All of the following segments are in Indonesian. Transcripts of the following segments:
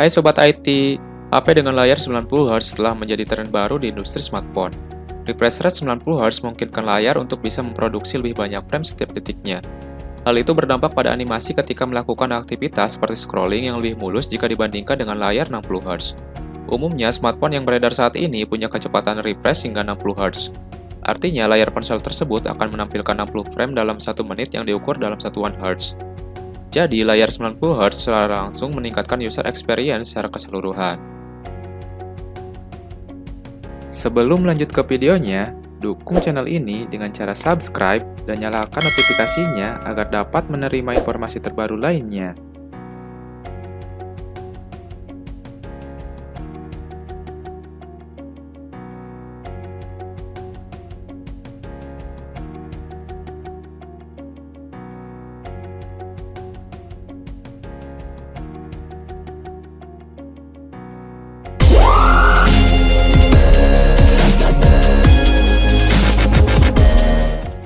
Hai Sobat IT, HP dengan layar 90Hz telah menjadi tren baru di industri smartphone. Refresh rate 90Hz memungkinkan layar untuk bisa memproduksi lebih banyak frame setiap detiknya. Hal itu berdampak pada animasi ketika melakukan aktivitas seperti scrolling yang lebih mulus jika dibandingkan dengan layar 60Hz. Umumnya, smartphone yang beredar saat ini punya kecepatan refresh hingga 60Hz. Artinya, layar ponsel tersebut akan menampilkan 60 frame dalam 1 menit yang diukur dalam satuan Hz. Jadi, layar 90Hz secara langsung meningkatkan user experience secara keseluruhan. Sebelum lanjut ke videonya, dukung channel ini dengan cara subscribe dan nyalakan notifikasinya agar dapat menerima informasi terbaru lainnya.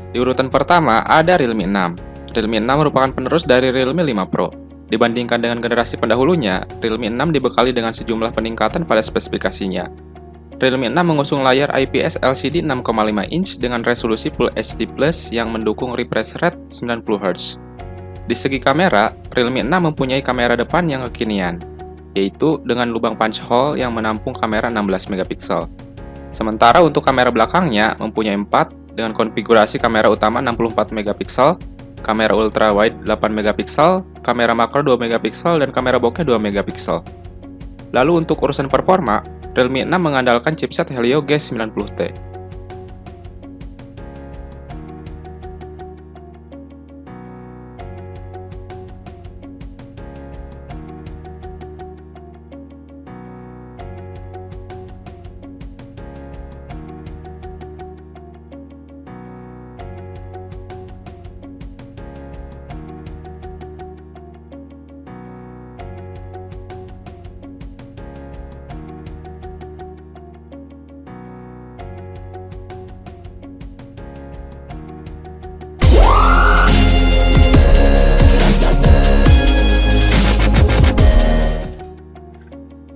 Di urutan pertama ada Realme 6. Realme 6 merupakan penerus dari Realme 5 Pro. Dibandingkan dengan generasi pendahulunya, Realme 6 dibekali dengan sejumlah peningkatan pada spesifikasinya. Realme 6 mengusung layar IPS LCD 6,5 inch dengan resolusi Full HD+ yang mendukung refresh rate 90Hz. Di segi kamera, Realme 6 mempunyai kamera depan yang kekinian, yaitu dengan lubang punch hole yang menampung kamera 16 megapiksel. Sementara untuk kamera belakangnya mempunyai 4 dengan konfigurasi kamera utama 64 megapiksel, kamera ultrawide 8 megapiksel, kamera makro 2 megapiksel, dan kamera bokeh 2 megapiksel. Lalu untuk urusan performa, Realme 6 mengandalkan chipset Helio G90T.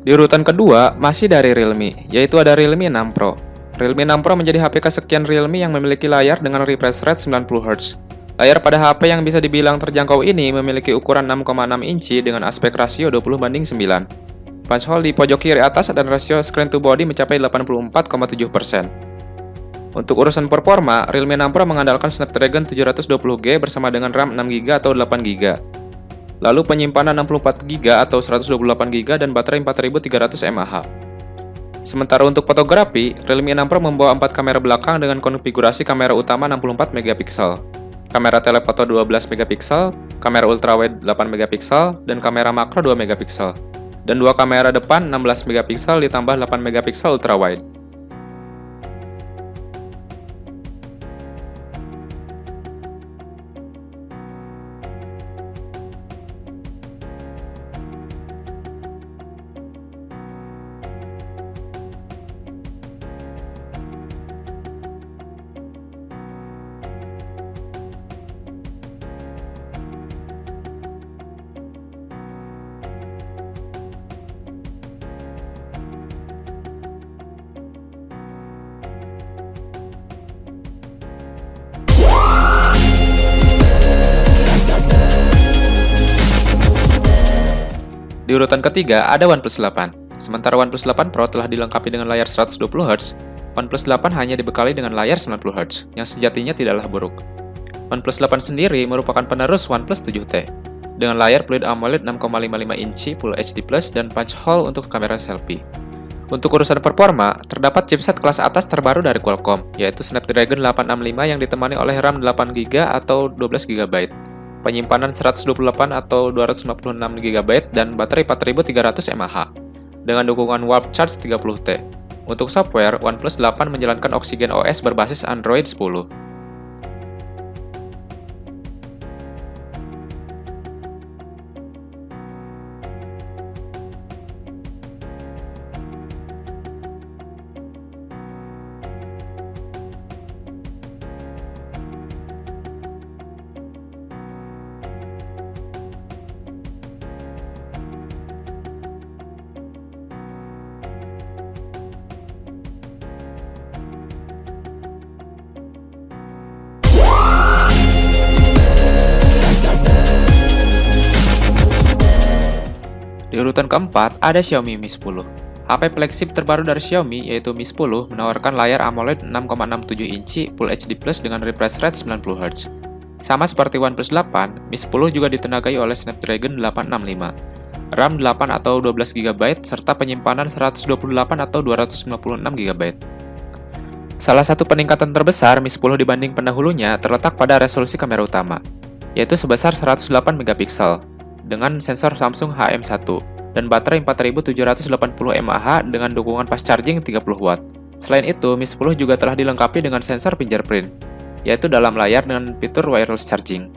Di urutan kedua, masih dari Realme, yaitu ada Realme 6 Pro. Realme 6 Pro menjadi HP kesekian Realme yang memiliki layar dengan refresh rate 90Hz. Layar pada HP yang bisa dibilang terjangkau ini memiliki ukuran 6,6 inci dengan aspek rasio 20:9. Punch hole di pojok kiri atas dan rasio screen to body mencapai 84,7%. Untuk urusan performa, Realme 6 Pro mengandalkan Snapdragon 720G bersama dengan RAM 6GB atau 8GB. Lalu penyimpanan 64GB atau 128GB dan baterai 4300 mAh. Sementara untuk fotografi, Realme 6 Pro membawa 4 kamera belakang dengan konfigurasi kamera utama 64 megapiksel, kamera telefoto 12 megapiksel, kamera ultrawide 8 megapiksel, dan kamera makro 2 megapiksel, dan 2 kamera depan 16 megapiksel ditambah 8 megapiksel ultrawide. Di urutan ketiga ada OnePlus 8. Sementara OnePlus 8 Pro telah dilengkapi dengan layar 120Hz, OnePlus 8 hanya dibekali dengan layar 90Hz, yang sejatinya tidaklah buruk. OnePlus 8 sendiri merupakan penerus OnePlus 7T, dengan layar Fluid AMOLED 6,55 inci Full HD+, dan punch hole untuk kamera selfie. Untuk urusan performa, terdapat chipset kelas atas terbaru dari Qualcomm, yaitu Snapdragon 865 yang ditemani oleh RAM 8GB atau 12GB. Penyimpanan 128 atau 256GB dan baterai 4300 mAh dengan dukungan Warp Charge 30T. Untuk software, OnePlus 8 menjalankan Oxygen OS berbasis Android 10. Di urutan keempat, ada Xiaomi Mi 10. HP flagship terbaru dari Xiaomi, yaitu Mi 10, menawarkan layar AMOLED 6,67 inci Full HD Plus dengan refresh rate 90Hz. Sama seperti OnePlus 8, Mi 10 juga ditenagai oleh Snapdragon 865, RAM 8 atau 12GB, serta penyimpanan 128 atau 256GB. Salah satu peningkatan terbesar Mi 10 dibanding pendahulunya terletak pada resolusi kamera utama, yaitu sebesar 108MP dengan sensor Samsung HM1 dan baterai 4780 mAh dengan dukungan fast charging 30W. Selain itu, Mi 10 juga telah dilengkapi dengan sensor fingerprint, yaitu dalam layar dengan fitur wireless charging.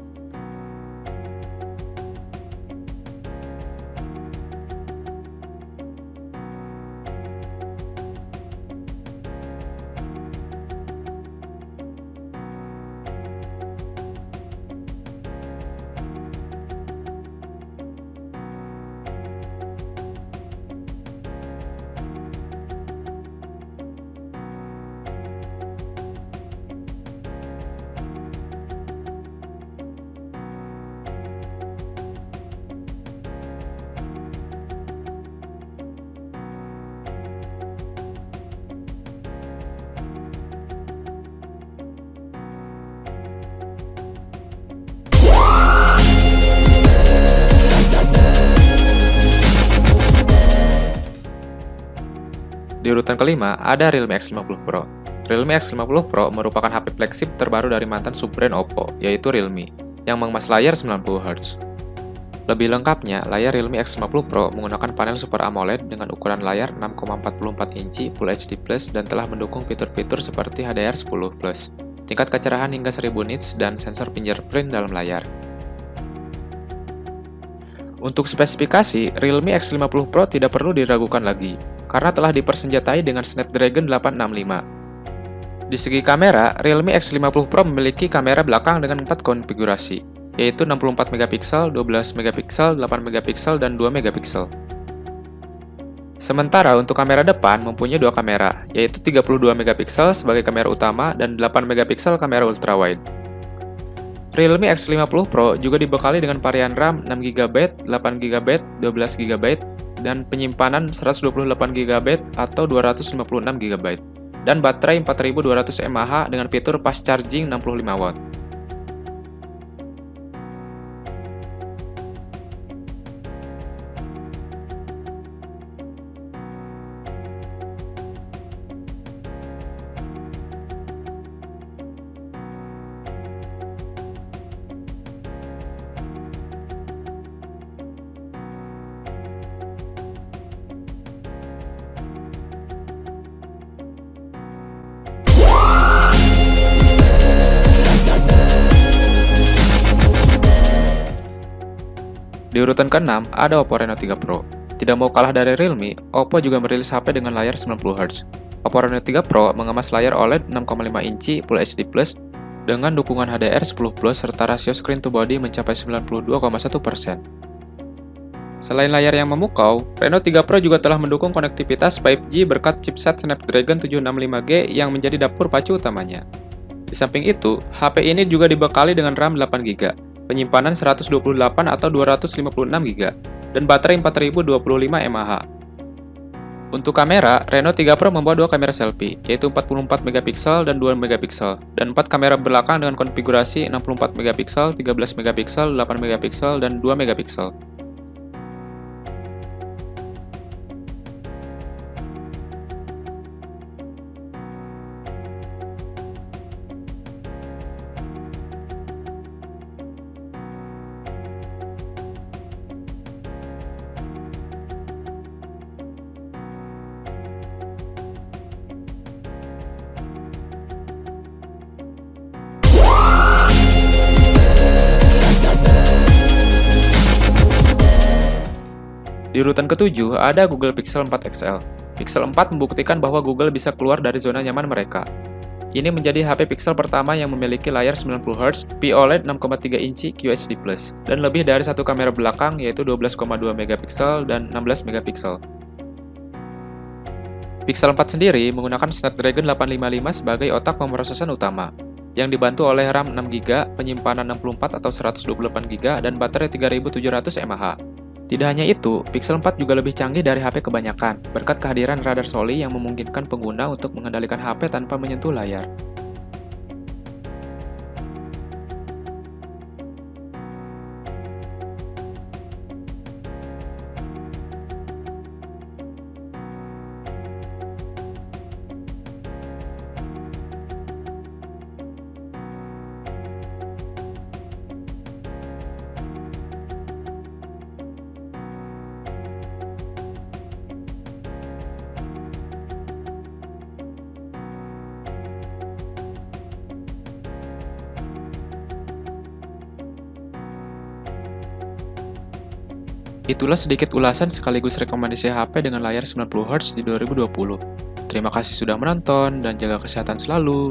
Di urutan kelima, ada Realme X50 Pro. Realme X50 Pro merupakan HP flagship terbaru dari mantan subbrand Oppo, yaitu Realme, yang mengemas layar 90Hz. Lebih lengkapnya, layar Realme X50 Pro menggunakan panel Super AMOLED dengan ukuran layar 6,44 inci Full HD Plus dan telah mendukung fitur-fitur seperti HDR10+, tingkat kecerahan hingga 1000 nits, dan sensor fingerprint dalam layar. Untuk spesifikasi, Realme X50 Pro tidak perlu diragukan lagi, karena telah dipersenjatai dengan Snapdragon 865. Di segi kamera, Realme X50 Pro memiliki kamera belakang dengan 4 konfigurasi, yaitu 64MP, 12MP, 8MP, dan 2MP. Sementara untuk kamera depan mempunyai dua kamera, yaitu 32MP sebagai kamera utama dan 8MP kamera ultrawide. Realme X50 Pro juga dibekali dengan varian RAM 6GB, 8GB, 12GB, dan penyimpanan 128GB atau 256GB, dan baterai 4200 mAh dengan fitur fast charging 65W. Di urutan ke-6, ada Oppo Reno 3 Pro. Tidak mau kalah dari Realme, Oppo juga merilis HP dengan layar 90Hz. Oppo Reno 3 Pro mengemas layar OLED 6,5 inci Full HD Plus dengan dukungan HDR10+ serta rasio screen to body mencapai 92,1%. Selain layar yang memukau, Reno 3 Pro juga telah mendukung konektivitas 5G berkat chipset Snapdragon 765G yang menjadi dapur pacu utamanya. Di samping itu, HP ini juga dibekali dengan RAM 8GB, penyimpanan 128 atau 256GB, dan baterai 4025 mAh. Untuk kamera, Reno 3 Pro membawa dua kamera selfie, yaitu 44MP dan 2MP, dan 4 kamera belakang dengan konfigurasi 64MP, 13MP, 8MP, dan 2MP. Di urutan ke-7 ada Google Pixel 4 XL. Pixel 4 membuktikan bahwa Google bisa keluar dari zona nyaman mereka. Ini menjadi HP Pixel pertama yang memiliki layar 90Hz, POLED 6,3 inci QHD+, dan lebih dari satu kamera belakang yaitu 12,2MP dan 16MP. Pixel 4 sendiri menggunakan Snapdragon 855 sebagai otak pemrosesan utama, yang dibantu oleh RAM 6GB, penyimpanan 64 atau 128GB, dan baterai 3700 mAh. Tidak hanya itu, Pixel 4 juga lebih canggih dari HP kebanyakan, berkat kehadiran radar soli yang memungkinkan pengguna untuk mengendalikan HP tanpa menyentuh layar. Itulah sedikit ulasan sekaligus rekomendasi HP dengan layar 90Hz di 2020. Terima kasih sudah menonton dan jaga kesehatan selalu.